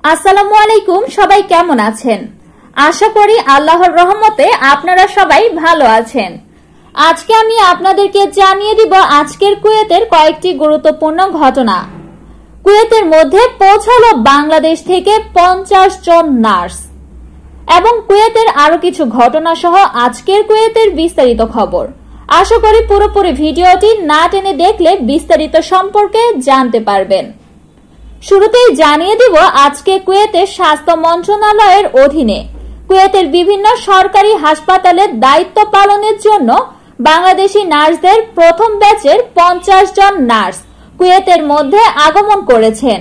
আসসালামু আলাইকুম। সবাই কেমন আছেন? আশা করি আল্লাহর রহমতে আপনারা সবাই ভালো আছেন। আজকে আমি আপনাদেরকে জানিয়ে দিব আজকের কুয়েতের কয়েকটি গুরুত্বপূর্ণ ঘটনা। কুয়েতের মধ্যে পৌঁছালো বাংলাদেশ থেকে 50 জন নার্স এবং কুয়েতের আরো কিছু ঘটনা সহ আজকের কুয়েতের বিস্তারিত খবর। আশা করি পুরোপুরি ভিডিওটি না টেনে দেখলে বিস্তারিত সম্পর্কে জানতে পারবেন। শুরুতেই জানিয়ে দিব আজকে কুয়েতের স্বাস্থ্য মন্ত্রণালয়ের অধীনে কুয়েতের বিভিন্ন সরকারি হাসপাতালে দায়িত্ব পালনের জন্য বাংলাদেশি নার্সদের প্রথম ব্যাচের 50 জন নার্স কুয়েতের মধ্যে আগমন করেছেন।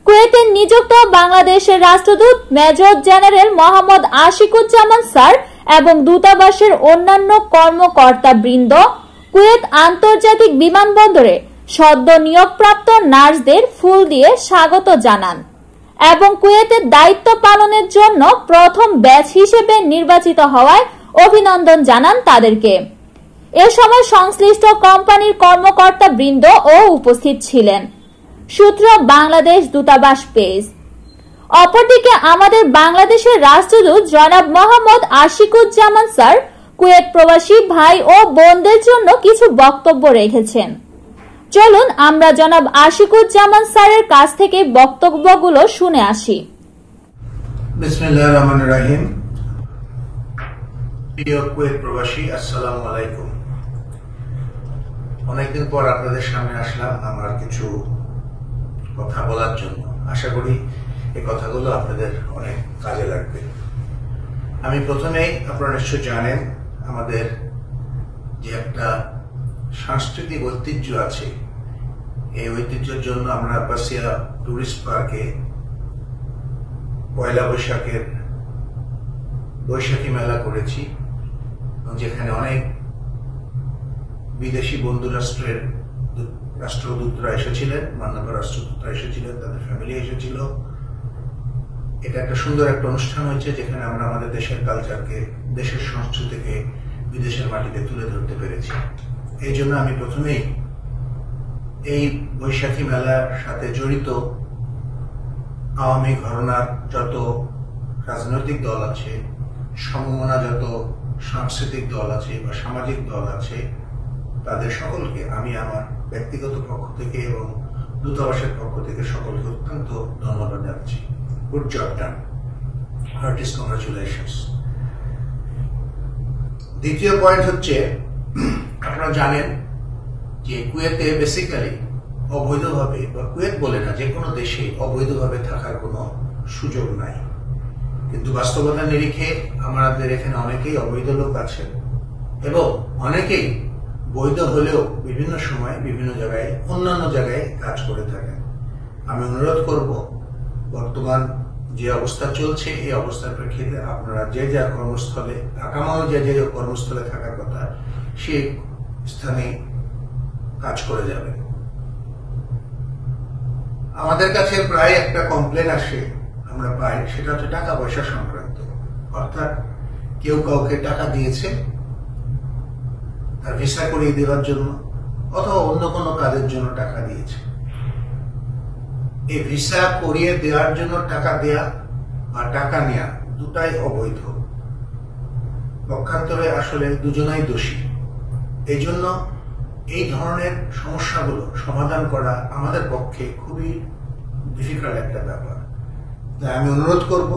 কুয়েতের নিযুক্ত বাংলাদেশের রাষ্ট্রদূত major general Mohammad Ashikuzzaman sir এবং দূতাবাসের অন্যান্য কর্মকর্তা বৃন্দ কুয়েত আন্তর্জাতিক বিমানবন্দরে সদ্য নিয়োগপ্রাপ্ত নার্সদের ফুল দিয়ে স্বাগত জানান এবং কুয়েতের দায়িত্ব পালনের জন্য প্রথম ব্যাচ হিসেবে নির্বাচিত হওয়ায় অভিনন্দন জানান তাদেরকে। এ সময় সংশ্লিষ্ট কোম্পানির কর্মকর্তা বৃন্দ ও উপস্থিত ছিলেন। সূত্র বাংলাদেশ দূতাবাস পেজ। অপরদিকে আমাদের বাংলাদেশের রাষ্ট্রদূত জনাব মোহাম্মদ আশিকুজ্জামান স্যার কুয়েত প্রবাসী ভাই ও বোনদের জন্য কিছু বক্তব্য রেখেছেন। চলুন আমরা জনাব আশিকুজ্জামান স্যারের কাছ থেকে বক্তব্যগুলো শুনে আসি। বিসমিল্লাহির রহমানির রহিম। প্রিয় কুয়েত প্রবাসী, আসসালামু আলাইকুম। অনেকদিন পর আপনাদের সামনে আসলাম আমার কিছু কথা বলার জন্য। আশা করি এই কথাগুলো আপনাদের অনেক কাজে লাগবে। আমি প্রথমেই, আপনারা নিশ্চয় জানেন, আমাদের যে একটা সাংস্কৃতিক ঐতিহ্য আছে, এই ঐতিহ্যের জন্য আমরা আব্বাসিয়া টুরিস্ট পার্কে পয়লা বৈশাখের বৈশাখী মেলা করেছি, যেখানে অনেক বিদেশি বন্ধু রাষ্ট্রদূতরা এসেছিলেন, মান্যবর রাষ্ট্রদূতরা এসেছিলেন, তাদের ফ্যামিলি এসেছিল। এটা একটা সুন্দর একটা অনুষ্ঠান হয়েছে, যেখানে আমরা আমাদের দেশের কালচারকে, দেশের সংস্কৃতিকে বিদেশের মাটিতে তুলে ধরতে পেরেছি। এই জন্য আমি প্রথমেই এই বৈশাখী মেলার সাথে জড়িত আওয়ামী ঘরানার যত রাজনৈতিক দল আছে, সমমনা যত সাংস্কৃতিক দল আছে বা সামাজিক দল আছে, তাদের সকলকে আমি আমার ব্যক্তিগত পক্ষ থেকে এবং দূতাবাসের পক্ষ থেকে সকলকে অত্যন্ত ধন্যবাদ জানাচ্ছি। Good job done, heartiest congratulations. দ্বিতীয় পয়েন্ট হচ্ছে, আপনারা জানেন যে কুয়েতে বেসিক্যালি অবৈধভাবে, বা কুয়েত বলে না, যে কোনো দেশে অবৈধভাবে থাকার কোনো সুযোগ নাই। কিন্তু বাস্তবতার নিরিখে আমাদের এখানে অনেকেই অবৈধ লোক আছেন এবং অনেকেই বৈধ হলেও বিভিন্ন সময় বিভিন্ন জায়গায়, অন্যান্য জায়গায় কাজ করে থাকেন। আমি অনুরোধ করব, বর্তমান যে অবস্থা চলছে এই অবস্থার প্রেক্ষিতে আপনারা যে যা কর্মস্থলে, আকামাও যে যে কর্মস্থলে থাকার কথা সেই স্থানে কাজ করে যাবেন। আমাদের কাছে প্রায় একটা কমপ্লেন আসে, আমরা পাই, সেটা হচ্ছে টাকা পয়সা সংক্রান্ত। অর্থাৎ কেউ কাউকে টাকা দিয়েছে তার ভিসা করিয়ে দেওয়ার জন্য, অথবা অন্য কোনো কাজের জন্য টাকা দিয়েছে। এই ভিসা করিয়ে দেওয়ার জন্য টাকা দেয়া আর টাকা নেয়া দুটাই অবৈধ। পক্ষান্তরে আসলে দুজনাই দোষী। এই জন্য এই ধরনের সমস্যাগুলো সমাধান করা আমাদের পক্ষে খুবই ডিফিকাল্ট একটা ব্যাপার। তাই আমি অনুরোধ করব,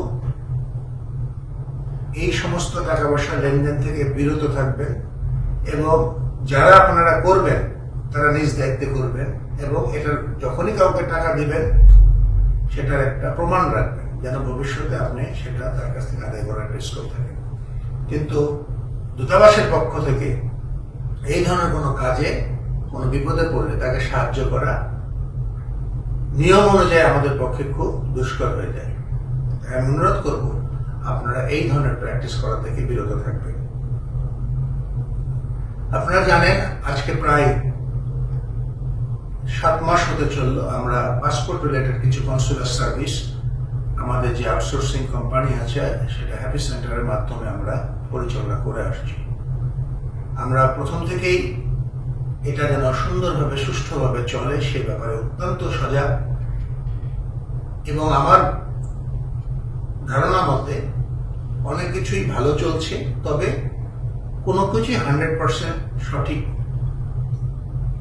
এই সমস্ত টাকা পয়সা লেনদেন থেকে বিরত থাকবেন এবং যারা আপনারা করবেন তারা নিজ দায়িত্বে করবেন এবং এটার যখনই কাউকে টাকা দিবেন সেটার একটা প্রমাণ রাখবেন, যেন ভবিষ্যতে আপনি সেটা তার কাছ থেকে আদায় করার চেষ্টা থাকেন। কিন্তু দূতাবাসের পক্ষ থেকে এই ধরনের কোনো কাজে, কোনো বিপদে পড়লে তাকে সাহায্য করা নিয়ম অনুযায়ী আমাদের পক্ষে খুব দুষ্কর হয়ে যায়। আমি অনুরোধ করব, আপনারা এই ধরনের প্র্যাকটিস করা থেকে বিরত থাকবেন। আপনারা জানেন, আজকে প্রায় 7 মাস হতে চলল আমরা পাসপোর্ট রিলেটেড কিছু কনসুলার সার্ভিস, আমাদের যে আউটসোর্সিং কোম্পানি আছে সেটা হ্যাপি সেন্টারের মাধ্যমে আমরা পরিচালনা করে আসছি। আমরা প্রথম থেকেই এটা যেন সুন্দরভাবে, সুষ্ঠুভাবে চলে সে ব্যাপারে অত্যন্ত সজাগ এবং আমার ধারণা মতে অনেক কিছুই ভালো চলছে, তবে কোনো কিছুই 100% সঠিক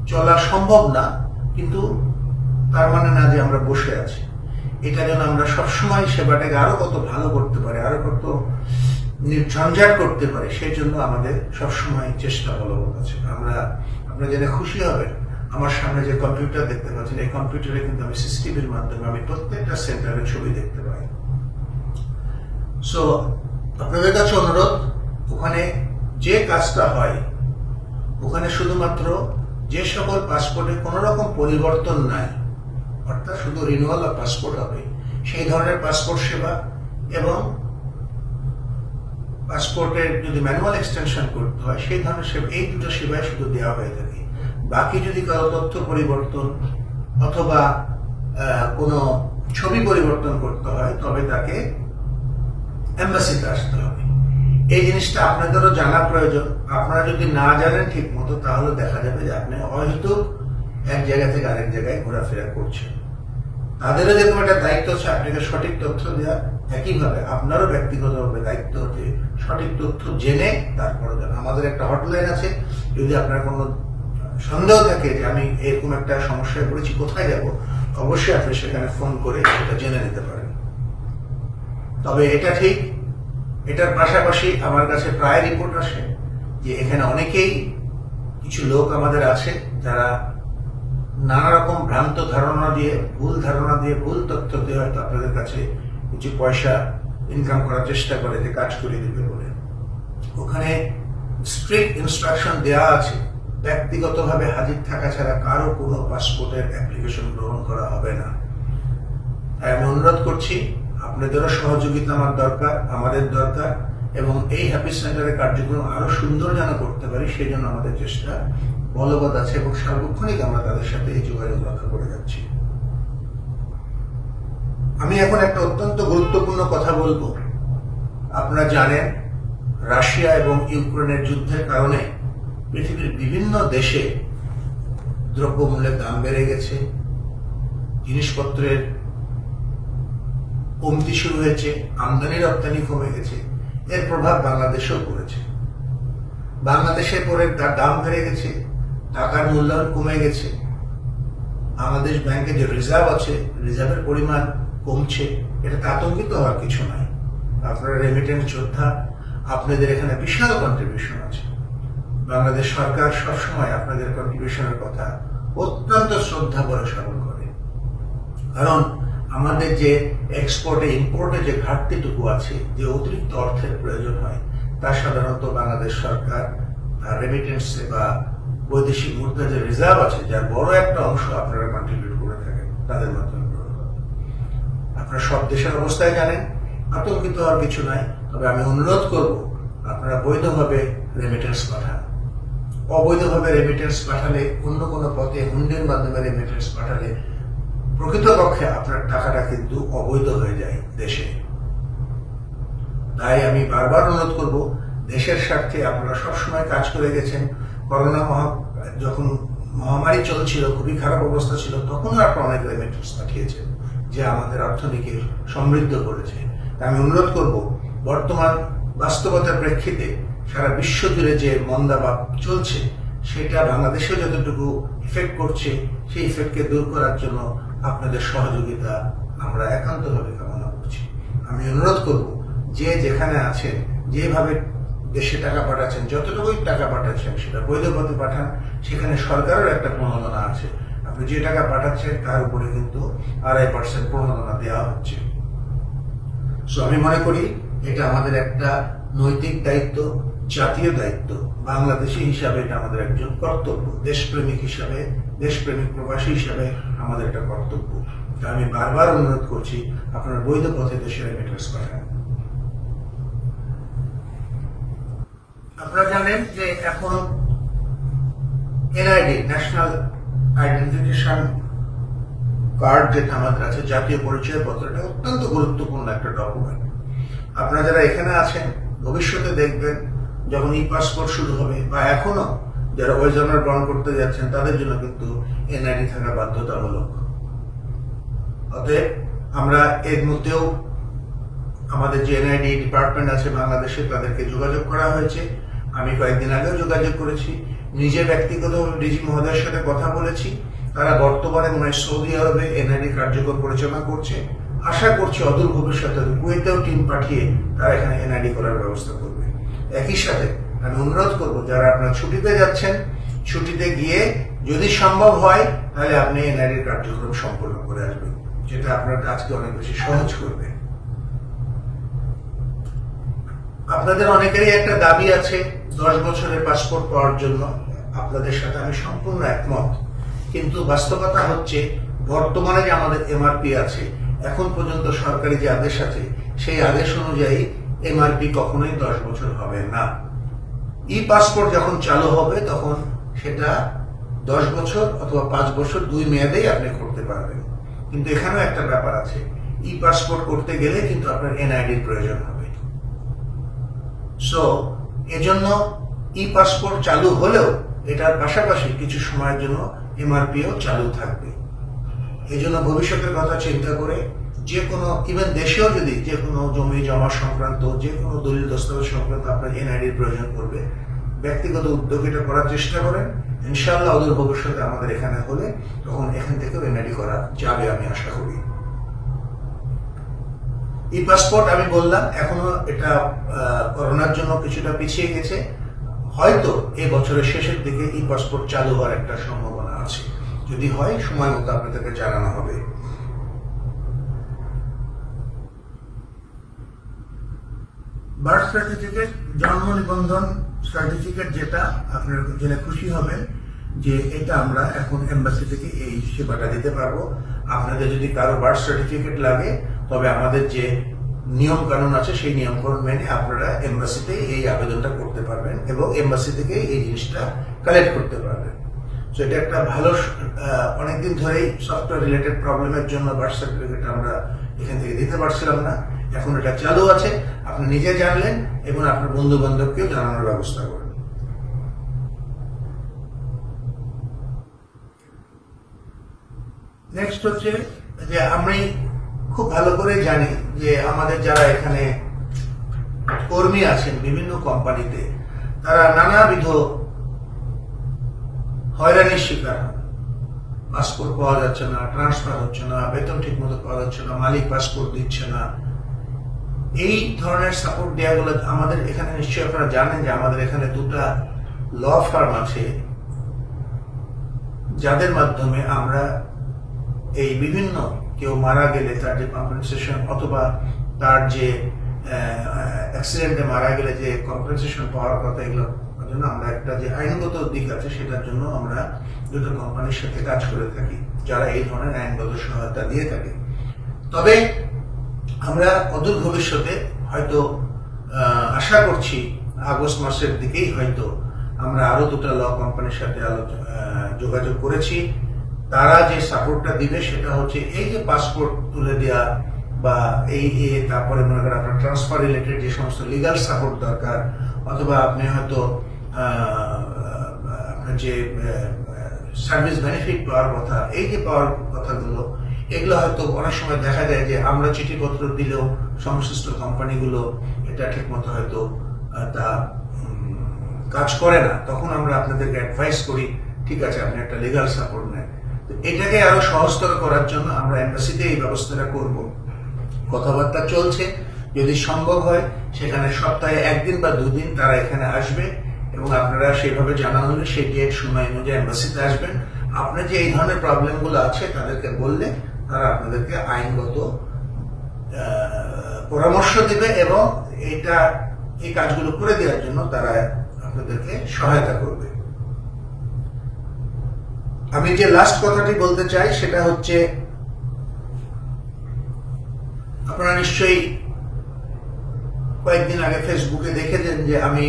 চলা সম্ভব না, কিন্তু তার মানে না যে আমরা বসে আছি। এটা যেন আমরা সবসময় সেবাটাকে আরো কত ভালো করতে পারি, আরো কত নির্ঝঞ্ঝাট করতে পারি, সেই জন্য আমাদের সবসময় চেষ্টা বলবৎ আছে। আপনারা জেনে খুশি হবেন, আমার সামনে যে কম্পিউটার দেখতে পাচ্ছেন, এই কম্পিউটারে কিন্তু আমি সিসিটিভির মাধ্যমে আমি প্রত্যেকটা সেন্টারের ছবি দেখতে পাই। সো আপনাদের কাছে অনুরোধ, ওখানে যে কাজটা হয় ওখানে শুধুমাত্র যে সকল পাসপোর্টে কোন রকম পরিবর্তন নাই, অর্থাৎ শুধু রিনিউয়াল অফ পাসপোর্ট হবে, সেই ধরনের পাসপোর্ট সেবা এবং পাসপোর্টের যদি ম্যানুয়াল এক্সটেনশন করতে হয় সেই ধরনের সেবা, এই দুটো সেবায় শুধু দেওয়া হয়ে থাকে। বাকি যদি কারো তথ্য পরিবর্তন অথবা কোনো ছবি পরিবর্তন করতে হয় তবে তাকে এম্বাসিতে আসতে হবে। এই জিনিসটা আপনাদেরও জানা প্রয়োজন। আপনারা যদি না জানেন ঠিক মতো, তাহলে দেখা যাবে যে আপনি হয়তো এক জায়গা থেকে আরেক জায়গায় ঘোরাফেরা করছেন। তাদেরও যেরকম একটা দায়িত্ব আছে আপনাকে সঠিক তথ্য দেওয়া, একইভাবে আপনারও ব্যক্তিগতভাবে দায়িত্ব হচ্ছে সঠিক তথ্য জেনে তারপরে দেন। আমাদের একটা হটলাইন আছে, যদি আপনার কোনো সন্দেহ থাকে যে আমি এরকম একটা সমস্যায় পড়েছি, কোথায় যাব, অবশ্যই আপনি সেখানে ফোন করে সেটা জেনে নিতে পারেন। তবে এটা ঠিক, এটার পাশাপাশি আমার কাছে প্রায় রিপোর্ট আসে যে এখানে অনেকেই কিছু লোক আমাদের আছে যারা নানা রকম ভ্রান্ত ধারণা দিয়ে, ভুল তথ্য দিয়ে হয়তো আপনাদের কাছে কিছু পয়সা ইনকাম করার চেষ্টা করে, যে কাজ করে দিবে বলে। ওখানে স্ট্রিক্ট ইনস্ট্রাকশন দেওয়া আছে, ব্যক্তিগতভাবে হাজির থাকা ছাড়া কারো কোনো পাসপোর্টের অ্যাপ্লিকেশন গ্রহণ করা হবে না। তাই আমি অনুরোধ করছি, আপনাদেরও সহযোগিতা আমার দরকার, আমাদের দরকার, এবং এই হ্যাপি সেন্টারের কার্যক্রম আরো সুন্দর যেন করতে পারি সেই জন্য আমাদের চেষ্টা বলবৎ আছে এবং সার্বক্ষণিক আমরা তাদের সাথে এই যোগাযোগ রক্ষা করে যাচ্ছি। আমি এখন একটা অত্যন্ত গুরুত্বপূর্ণ কথা বলবো। আপনারা জানেন, রাশিয়া এবং ইউক্রেনের যুদ্ধের কারণে পৃথিবীর বিভিন্ন দেশে দ্রব্যমূল্যের দাম বেড়ে গেছে, জিনিসপত্রের কমতি শুরু হয়েছে, আমদানি রপ্তানি কমে গেছে। এর প্রভাব বাংলাদেশেও পড়েছে। বাংলাদেশে পরে তার দাম বেড়ে গেছে, টাকার মূল্যায়ন কমে গেছে, বাংলাদেশ ব্যাংকে যে রিজার্ভ আছে, রিজার্ভের পরিমাণ কমছে। এটাতে আতঙ্কিত হওয়ার কিছু নাই। আপনারা রেমিটেন্স যোদ্ধা, আপনাদের এখানে বিশাল কন্ট্রিবিউশন আছে। বাংলাদেশ সরকার সবসময় আপনাদের কন্ট্রিবিউশনের কথা অত্যন্ত শ্রদ্ধা করে স্মরণ করে, কারণ আমাদের যে এক্সপোর্টে ইম্পোর্টে যে ঘাটতিটুকু আছে, যে অতিরিক্ত অর্থের প্রয়োজন হয়, তা সাধারণত বাংলাদেশ সরকার রেমিটেন্সে বা বৈদেশিক মুদ্রা যে রিজার্ভ আছে, যার বড় একটা অংশ আপনারা কন্ট্রিবিউট করে থাকেন, তাদের মাধ্যমে। আপনারা সব দেশের অবস্থায় জানেন, আতঙ্কিত হওয়ার কিছু নাই। তবে আমি অনুরোধ করব, আপনারা বৈধভাবে রেমিটেন্স পাঠান। অবৈধভাবে রেমিটেন্স পাঠালে, অন্য কোনো পথে হুন্ডির মাধ্যমে রেমিটেন্স পাঠালে প্রকৃতপক্ষে আপনার টাকাটা কিন্তু অবৈধ হয়ে যায় দেশে। তাই আমি বারবার অনুরোধ করব, দেশের স্বার্থে আপনারা সবসময় কাজ করে গেছেন। করোনা যখন মহামারী চলছিল, খুবই খারাপ অবস্থা ছিল, তখনও আপনারা অনেক রেমিটেন্স পাঠিয়েছেন, যে আমাদের অর্থনীতিকে সমৃদ্ধ করেছে। তাই আমি অনুরোধ করব, বর্তমান বাস্তবতার প্রেক্ষিতে সারা বিশ্ব জুড়ে যে মন্দাভাব চলছে, সেটা বাংলাদেশে যতটুকু ইফেক্ট করছে, সেই ইফেক্টকে দূর করার জন্য আপনাদের সহযোগিতা আমরা একান্তভাবে কামনা করছি। আমি অনুরোধ করব, যে যেখানে আছেন, যেভাবে দেশে টাকা পাঠাচ্ছেন, যতটুকুই টাকা পাঠাচ্ছেন সেটা বৈধ পথে পাঠান। সেখানে সরকারের একটা প্রণোদনা আছে, আপনি যে টাকা পাঠাচ্ছেন তার উপরে কিন্তু 2.5% প্রণোদনা দেওয়া হচ্ছে। সো আমি মনে করি এটা আমাদের একটা নৈতিক দায়িত্ব, জাতীয় দায়িত্ব। বাংলাদেশি হিসাবে এটা আমাদের একজন কর্তব্য, দেশপ্রেমিক হিসাবে, দেশপ্রেমিক প্রবাসী হিসাবে আমাদের একটা কর্তব্য। তাই আমি বারবার অনুরোধ করছি, আপনারা বৈধ পথে দেশে রেমিটেন্স পাঠান। আপনারা জানেন যে এখন এনআইডি, ন্যাশনাল আইডেন্টিফিকেশন কার্ড, যেটা আমাদের আছে, জাতীয় পরিচয়পত্র, এটা অত্যন্ত গুরুত্বপূর্ণ একটা ডকুমেন্ট। আপনারা যারা এখানে আছেন, ভবিষ্যতে দেখবেন যখন ই পাসপোর্ট শুরু হবে, বা এখনো যারা ওয়েজনার গ্রহণ করতে যাচ্ছেন, তাদের জন্য কিন্তু এনআইডি থাকা বাধ্যতামূলক। অতএব আমরা এর মধ্যেও আমাদের যে এনআইডি ডিপার্টমেন্ট আছে বাংলাদেশে তাদেরকে যোগাযোগ করা হয়েছে। আমি কয়েকদিন আগেও যোগাযোগ করেছি, নিজে ব্যক্তিগতভাবে ডিজি মহোদয়ের সাথে কথা বলেছি। তারা বর্তমানে মনে হয় সৌদি আরবে এনআইডি কার্যক্রম পরিচালনা করছে। আশা করছি অদূর ভবিষ্যতে কুয়েতেও টিম পাঠিয়ে তারা এখানে এনআইডি করার ব্যবস্থা করবে। একই সাথে আমি অনুরোধ করব, যারা আপনারা ছুটিতে যাচ্ছেন, ছুটিতে গিয়ে যদি সম্ভব হয় তাহলে আপনি এনআইডির কার্যক্রম সম্পন্ন করে আসবেন, যেটা আপনার কাজকে অনেক বেশি সহজ করবে। আপনাদের অনেকেরই একটা দাবি আছে 10 বছরের পাসপোর্ট পাওয়ার জন্য। আপনাদের সাথে আমি সম্পূর্ণ একমত, কিন্তু বাস্তবতা হচ্ছে বর্তমানে যে আমাদের এমআরপি আছে, এখন পর্যন্ত সরকারি যে আদেশ আছে সেই আদেশ অনুযায়ী এমআরপি কখনোই 10 বছর হবে না। ই পাসপোর্ট যখন চালু হবে তখন সেটা 10 বছর অথবা 5 বছর, 2 মেয়াদেই আপনি করতে পারবেন। কিন্তু এখানেও একটা ব্যাপার আছে, ই পাসপোর্ট করতে গেলে কিন্তু আপনার এনআইডির প্রয়োজন হবে। সো এজন্য ই পাসপোর্ট চালু হলেও এটার পাশাপাশি কিছু সময়ের জন্য এমআরপিও চালু থাকবে। এই জন্য ভবিষ্যতের কথা চিন্তা করে যে কোনো, ইভেন দেশেও যদি যে কোনো জমি জমা সংক্রান্ত, যে কোনো দলিল দস্তাবেজ সংক্রান্ত আপনার এনআইডির প্রয়োজন পড়বে, ব্যক্তিগত উদ্যোগ এটা করার চেষ্টা করেন। ইনশাআল্লাহ অদূর ভবিষ্যতে আমাদের এখানে হলে তখন এখান থেকেও এনআইডি করা যাবে, আমি আশা করি। ই পাসপোর্ট আমি বললাম এখনো এটা করোনার জন্য কিছুটা পিছিয়ে গেছে, হয়তো এই বছরের শেষের দিকে ই পাসপোর্ট চালু হওয়ার একটা সম্ভাবনা আছে। যদি হয় সময় মতো আপনাদেরকে জানানো হবে। বার্থ সার্টিফিকেট, জন্ম নিবন্ধন সার্টিফিকেট, যেটা আপনারা জেনে খুশি হবেন যে এটা আমরা এখন এমবাসি থেকে এই সেবাটা দিতে পারবো। আপনাদের যদি কারো বার্থ সার্টিফিকেট লাগে তবে আমাদের যে নিয়ম কানুন আছে সেই নিয়ম কানুন মেনে আপনারা এমবাসিতে এই আবেদনটা করতে পারবেন এবং এমবাসি থেকে এই জিনিসটা কালেক্ট করতে পারবেন। তো এটা একটা ভালো, অনেকদিন ধরেই সফটওয়্যার রিলেটেড প্রবলেমের জন্য বার্থ সার্টিফিকেট আমরা এখান থেকে দিতে পারছিলাম না, এখন এটা চালু আছে। আপনি নিজে জানলেন এবং আপনার বন্ধু বান্ধবকেও জানানোর ব্যবস্থা করেন। নেক্সট হচ্ছে যে আমি খুব ভালো করে জানি যে আমাদের যারা এখানে কর্মী আছেন বিভিন্ন কোম্পানিতে, তারা নানাবিধ হয়রানির শিকার হন। পাসপোর্ট পাওয়া যাচ্ছে না, ট্রান্সফার হচ্ছে না, বেতন ঠিক মতো পাওয়া যাচ্ছে না, মালিক পাসপোর্ট দিচ্ছে না। এই ধরনের সাপোর্ট দেওয়াগুলো আমাদের এখানে, নিশ্চয়ই আপনারা জানেন যে আমাদের এখানে 2টা ল ফার্ম আছে যাদের মাধ্যমে আমরা এই বিভিন্ন, কেউ মারা গেলে তার যে কম্পেনসেশন অথবা তার যে অ্যাক্সিডেন্টে মারা গেলে যে কম্পেনসেশন পাওয়ার কথা, এগুলো জন্য আমরা একটা যে আইনগত দিক আছে সেটার জন্য আমরা 2টো কোম্পানির সাথে কাজ করে থাকি যারা এই ধরনের আইনগত সহায়তা দিয়ে থাকে। তবে আমরা অদূর ভবিষ্যতে হয়তো আশা করছি আগস্ট মাসের দিকেই হয়তো আমরা আরো 2টা ল কোম্পানির সাথে যোগাযোগ করেছি। তারা যে সাপোর্টটা দিবে সেটা হচ্ছে এই যে পাসপোর্ট তুলে দেওয়া বা এই তারপরে মনে করেন আপনার ট্রান্সফার রিলেটেড যে সমস্ত লিগাল সাপোর্ট দরকার, অথবা আপনি হয়তো আপনার যে সার্ভিস বেনিফিট পাওয়ার কথা, এই যে পাওয়ার কথাগুলো, এগুলো হয়তো অনেক সময় দেখা যায় যে আমরা চিঠিপত্র দিলেও সংশ্লিষ্ট কোম্পানিগুলো এটা ঠিক মতো হয়তো তা কাজ করে না। তখন আমরা আপনাদেরকে অ্যাডভাইস করি ঠিক আছে আপনি একটা লিগাল সাপোর্ট নেন। এটাকে আরো সহজতর করার জন্য আমরা এমবাসিতে এই ব্যবস্থাটা করব। কথাবার্তা চলছে, যদি সম্ভব হয় সেখানে সপ্তাহে 1 দিন বা 2 দিন তারা এখানে আসবে এবং আপনারা সেভাবে জানানো হলে সেই ডেট সময় অনুযায়ী এমবাসিতে আসবেন। আপনার যে এই ধরনের প্রবলেমগুলো আছে তাদেরকে বললে তারা আপনাদেরকে আইনগত পরামর্শ দিবে এবং এই কাজগুলো করে দেওয়ার জন্য তারা আপনাদেরকে সহায়তা করবে। আমি যে লাস্ট কথাটি বলতে চাই সেটা হচ্ছে, আপনারা নিশ্চয়ই কয়েকদিন আগে ফেসবুকে দেখেছেন যে আমি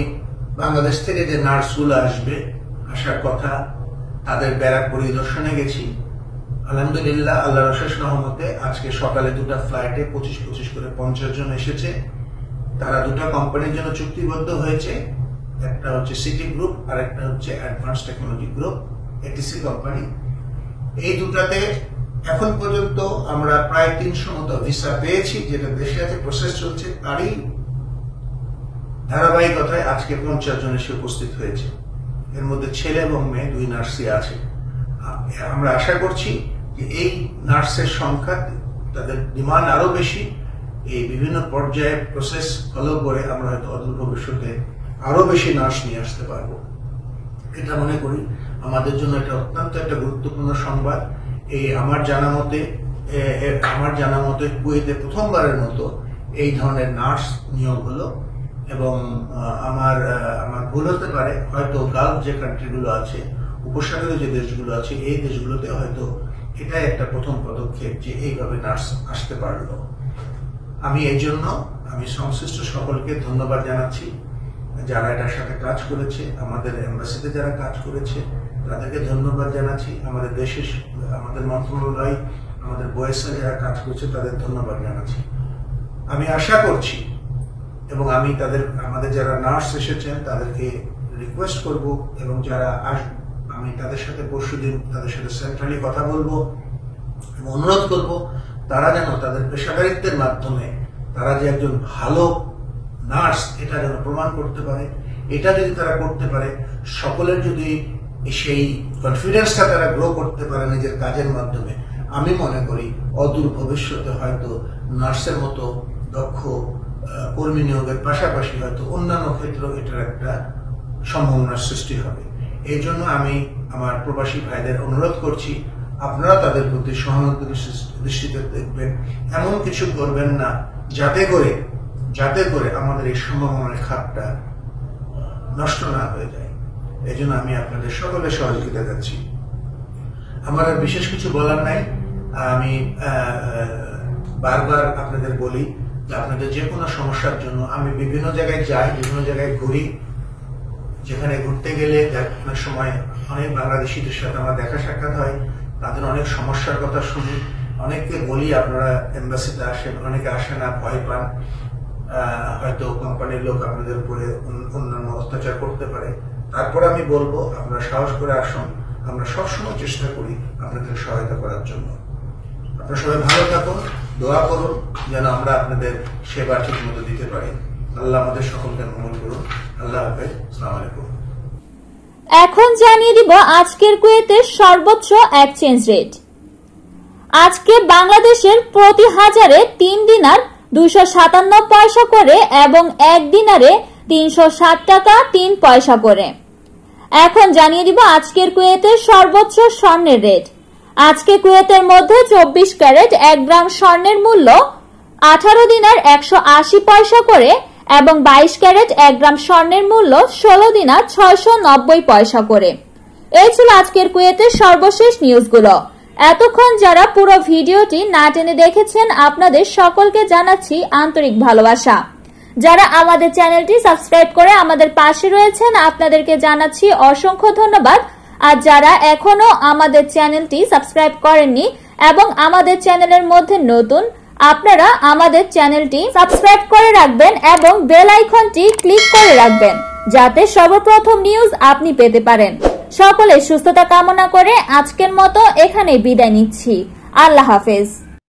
বাংলাদেশ থেকে যে নার্সগুলো আসবে, আসার কথা, তাদের ব্যারাক পরিদর্শনে গেছি। আলহামদুলিল্লাহ, আল্লাহর অশেষ রহমতে আজকে সকালে 2টা ফ্লাইটে 25 করে 50 জন এসেছে। তারা 2টা কোম্পানির জন্য চুক্তিবদ্ধ হয়েছে, একটা হচ্ছে সিটি গ্রুপ আর একটা হচ্ছে advance technology group, ATC company. এই 2টাতে এখন পর্যন্ত আমরা প্রায় 300 মতো ভিসা পেয়েছি, যেটা দেশে আছে, প্রসেস চলছে। তারই ধারাবাহিকতায় আজকে 50 জন এসে উপস্থিত হয়েছে। এর মধ্যে ছেলে এবং মেয়ে 2 নার্সই আছে। আমরা আশা করছি যে এই নার্সের সংখ্যা, তাদের ডিমান্ড আরো বেশি। এই বিভিন্ন পর্যায়ে প্রসেস ফলো করে আমরা হয়তো অদূর ভবিষ্যতে আরো বেশি নার্স নিয়ে আসতে পারবো। এটা মনে করি আমাদের জন্য এটা অত্যন্ত একটা গুরুত্বপূর্ণ সংবাদ। এই আমার জানা মতে কুয়েতে প্রথমবারের মতো এই ধরনের নার্স নিয়োগ হলো। এবং আমার ভুল হতে পারে, হয়তো গালফ যে কান্ট্রিগুলো আছে, উপসাগরীয় যে দেশগুলো আছে, এই দেশগুলোতে হয়তো এটাই একটা প্রথম পদক্ষেপ যে এইভাবে নার্স আসতে পারলো। আমি এই জন্য সংশ্লিষ্ট সকলকে ধন্যবাদ জানাচ্ছি, যারা এটার সাথে কাজ করেছে। আমাদের এম্বাসিতে যারা কাজ করেছে তাদেরকে ধন্যবাদ জানাচ্ছি। আমাদের দেশের, আমাদের মন্ত্রণালয়, আমাদের বয়েসে যারা কাজ করেছে তাদের ধন্যবাদ জানাচ্ছি। আমি আশা করছি এবং আমি আমাদের যারা নার্স এসেছেন তাদেরকে রিকোয়েস্ট করব, এবং যারা আমি তাদের সাথে পরশুদিন তাদের সাথে সেন্ট্রালি কথা বলবো এবং অনুরোধ করব তারা যেন তাদের পেশাদারিত্বের মাধ্যমে তারা যে একজন ভালো নার্স এটা যেন প্রমাণ করতে পারে। এটা যদি তারা করতে পারে, সকলের যদি সেই কনফিডেন্সটা তারা গ্রো করতে পারে নিজের কাজের মাধ্যমে, আমি মনে করি অদূর ভবিষ্যতে হয়তো নার্সের মতো দক্ষ কর্মী নিয়োগের পাশাপাশি হয়তো অন্যান্য ক্ষেত্রেও এটার একটা সম্ভাবনার সৃষ্টি হবে। এই জন্য আমি আমার প্রবাসী ভাইদের অনুরোধ করছি, আপনারা তাদের প্রতি সহানুভূতির দৃষ্টিতে দেখবেন, এমন কিছু করবেন না যাতে করে আমাদের এই সম্ভাবনার খাতটা নষ্ট না হয়ে যায়। এই জন্য আমি আপনাদের সকলের সহযোগিতা চাচ্ছি। আমার আর বিশেষ কিছু বলার নাই। আমি বারবার আপনাদের বলি যে আপনাদের যে কোনো সমস্যার জন্য আমি বিভিন্ন জায়গায় যাই, বিভিন্ন জায়গায় ঘুরি। যেখানে ঘুরতে গেলে অনেক সময় অনেক বাংলাদেশিদের সাথে আমার দেখা সাক্ষাৎ হয়, তাদের অনেক সমস্যার কথা শুনি। অনেককে বলি আপনারা এম্বাসিতে আসেন, অনেকে আসে না, ভয় পান, হয়তো কোম্পানির লোক আপনাদের উপরে অন্যান্য অত্যাচার করতে পারে। তারপর আমি বলবো আপনারা সাহস করে আসুন, আমরা সবসময় চেষ্টা করি আপনাদের সহায়তা করার জন্য। আপনারা সবাই ভালো থাকুন, দোয়া করুন যেন আমরা আপনাদের সেবা ঠিক মতো দিতে পারি। আল্লাহ আমাদের সকলকে মঙ্গল করুন। আল্লাহ হাফেজ, আসসালামু আলাইকুম। এখন জানিয়ে দিব আজকের কুয়েতের সর্বোচ্চ এক্সচেঞ্জ রেট। আজকে বাংলাদেশের প্রতি হাজারে 3 দিনার 257 পয়সা করে এবং 1 দিনারে 360 টাকা 3 পয়সা করে। এখন জানিয়ে দিব আজকের কুয়েতের সর্বোচ্চ স্বর্ণের রেট। আজকে কুয়েতের মধ্যে 24 ক্যারেট 1 গ্রাম স্বর্ণের মূল্য 18 দিনার 180 পয়সা করে এবং 22 ক্যারেট 1 গ্রাম স্বর্ণের মূল্য 16 দিনার 690 পয়সা করে। এই ছিল আজকের কুয়েতের সর্বশেষ নিউজগুলো। এতক্ষণ যারা পুরো ভিডিওটি না টেনে দেখেছেন আপনাদের সকলকে জানাচ্ছি আন্তরিক ভালোবাসা। যারা আমাদের চ্যানেলটি সাবস্ক্রাইব করে আমাদের পাশে রয়েছেন আপনাদেরকে জানাচ্ছি অসংখ্য ধন্যবাদ। আর যারা এখনো আমাদের চ্যানেলটি সাবস্ক্রাইব করেননি এবং আমাদের চ্যানেলের মধ্যে নতুন, আপনারা আমাদের চ্যানেলটি সাবস্ক্রাইব করে রাখবেন এবং বেল আইকনটি ক্লিক করে রাখবেন যাতে সর্বপ্রথম নিউজ আপনি পেতে পারেন। সকলের সুস্থতা কামনা করে আজকের মতো এখানে বিদায় নিচ্ছি। আল্লাহ হাফেজ।